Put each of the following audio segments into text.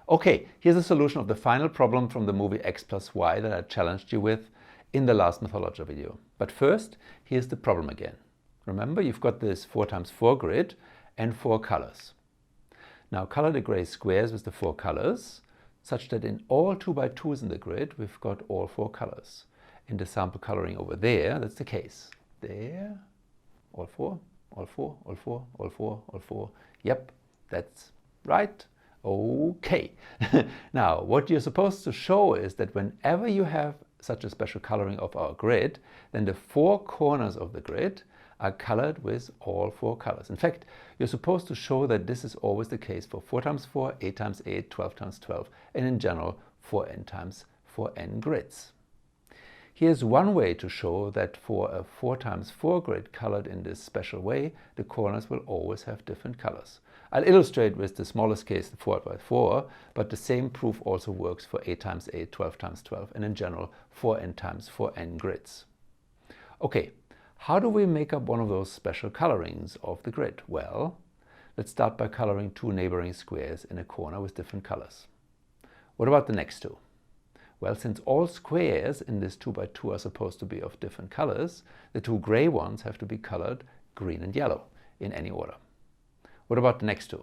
Okay, here's a solution of the final problem from the movie X plus Y that I challenged you with in the last Mathologer video. But first, here's the problem again. Remember, you've got this 4x4 grid and 4 colors. Now color the gray squares with the 4 colors, such that in all 2x2s in the grid, we've got all 4 colors. In the sample coloring over there, that's the case. There, all 4, all 4, all 4, all 4, all 4. Yep, that's right. Okay. Now, what you're supposed to show is that whenever you have such a special coloring of our grid, then the 4 corners of the grid are colored with all 4 colors. In fact, you're supposed to show that this is always the case for 4x4, 8x8, 12x12, and in general, 4n times 4n grids. Here's one way to show that for a 4x4 grid colored in this special way, the corners will always have different colors. I'll illustrate with the smallest case, the 4x4, but the same proof also works for 8x8, 12x12, and in general, 4n times 4n grids. Okay, how do we make up one of those special colorings of the grid? Well, let's start by coloring 2 neighboring squares in a corner with different colors. What about the next 2? Well, since all squares in this 2x2 are supposed to be of different colors, the 2 gray ones have to be colored green and yellow in any order. What about the next 2?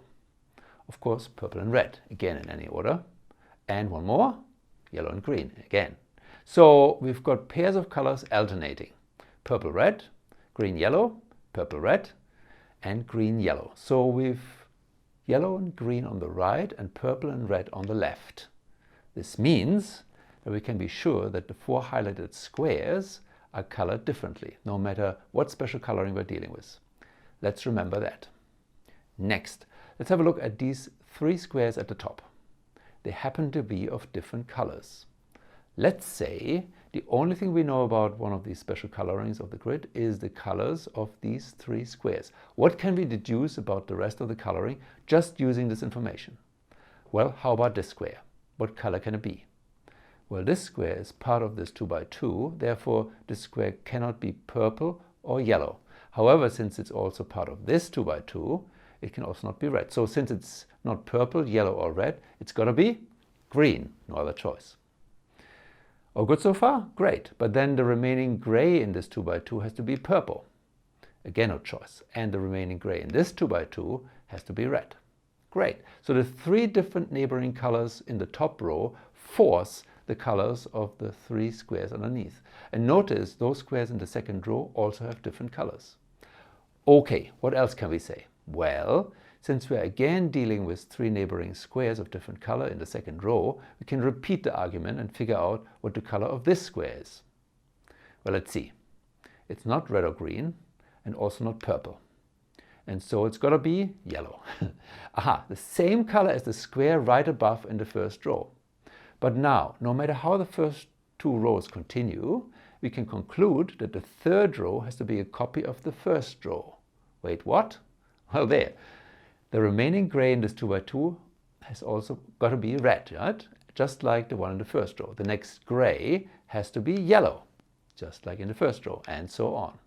Of course, purple and red, again in any order. And one more, yellow and green, again. So we've got pairs of colors alternating. Purple, red, green, yellow, purple, red, and green, yellow. So we've yellow and green on the right and purple and red on the left. This means that we can be sure that the 4 highlighted squares are colored differently, no matter what special coloring we're dealing with. Let's remember that. Next, let's have a look at these 3 squares at the top. They happen to be of different colors. Let's say the only thing we know about one of these special colorings of the grid is the colors of these 3 squares. What can we deduce about the rest of the coloring just using this information? Well, how about this square? What color can it be? Well, this square is part of this 2x2, therefore this square cannot be purple or yellow. However, since it's also part of this 2x2, it can also not be red. So since it's not purple, yellow or red, it's got to be green, no other choice. All good so far? Great. But then the remaining gray in this 2x2 has to be purple. Again, no choice. And the remaining gray in this 2x2 has to be red. Great. So the 3 different neighboring colors in the top row force the colors of the 3 squares underneath. And notice those squares in the second row also have different colors. Okay, what else can we say? Well, since we're again dealing with 3 neighboring squares of different color in the second row, we can repeat the argument and figure out what the color of this square is. Well, let's see. It's not red or green and also not purple. And so it's got to be yellow. Aha, the same color as the square right above in the first row. But now, no matter how the first 2 rows continue, we can conclude that the third row has to be a copy of the first row. Wait, what? Well, there. The remaining gray in this 2x2 has also got to be red, right? Just like the one in the first row. The next gray has to be yellow, just like in the first row, and so on.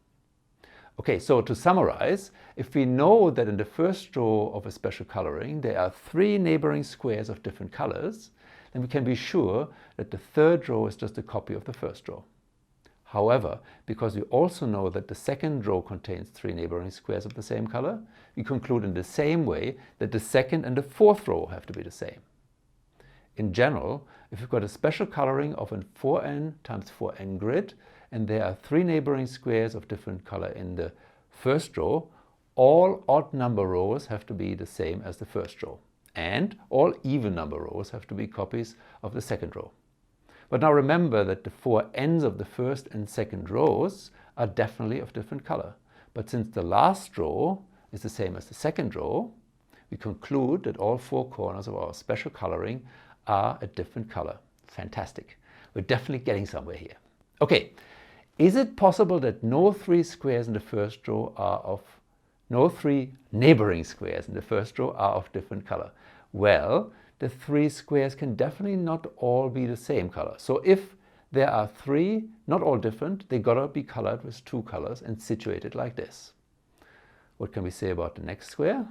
Okay, so to summarize, if we know that in the first row of a special coloring there are 3 neighboring squares of different colors, then we can be sure that the third row is just a copy of the first row. However, because we also know that the second row contains 3 neighboring squares of the same color, we conclude in the same way that the second and the fourth row have to be the same. In general, if you've got a special coloring of a 4n times 4n grid, and there are 3 neighboring squares of different color in the first row, all odd number rows have to be the same as the first row. And all even number rows have to be copies of the second row. But now remember that the 4 ends of the first and second rows are definitely of different color. But since the last row is the same as the second row, we conclude that all 4 corners of our special coloring are a different color. Fantastic. We're definitely getting somewhere here. Okay, is it possible that no 3 squares in the first row are of no 3 neighboring squares in the first row are of different color? Well, the 3 squares can definitely not all be the same color. So if there are 3, not all different, they gotta be colored with 2 colors and situated like this. What can we say about the next square?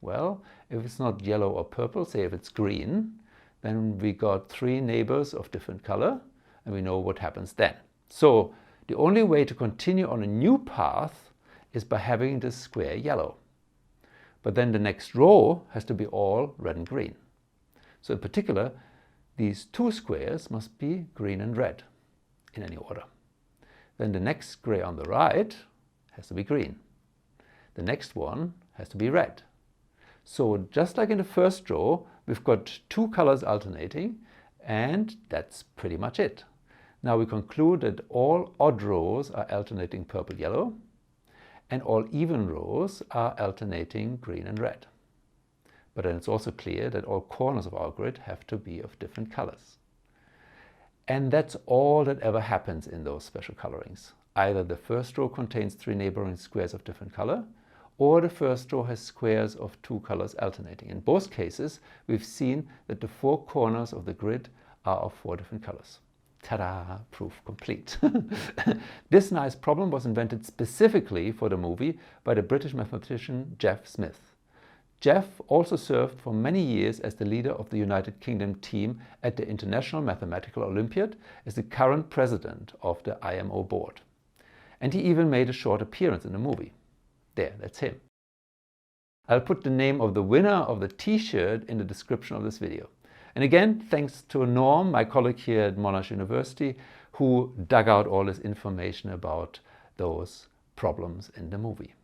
Well, if it's not yellow or purple, say if it's green, then we got 3 neighbors of different color, and we know what happens then. So the only way to continue on a new path is by having this square yellow. But then the next row has to be all red and green. So in particular, these 2 squares must be green and red in any order. Then the next square on the right has to be green. The next one has to be red. So just like in the first row, we've got 2 colors alternating, and that's pretty much it. Now we conclude that all odd rows are alternating purple-yellow, and all even rows are alternating green and red. But then it's also clear that all corners of our grid have to be of different colors. And that's all that ever happens in those special colorings. Either the first row contains 3 neighboring squares of different color, or the first row has squares of 2 colors alternating. In both cases, we've seen that the 4 corners of the grid are of 4 different colors. Ta-da! Proof complete. This nice problem was invented specifically for the movie by the British mathematician Jeff Smith. Jeff also served for many years as the leader of the United Kingdom team at the International Mathematical Olympiad as the current president of the IMO board. And he even made a short appearance in the movie. There, that's him. I'll put the name of the winner of the t-shirt in the description of this video. And again, thanks to Norm, my colleague here at Monash University, who dug out all this information about those problems in the movie.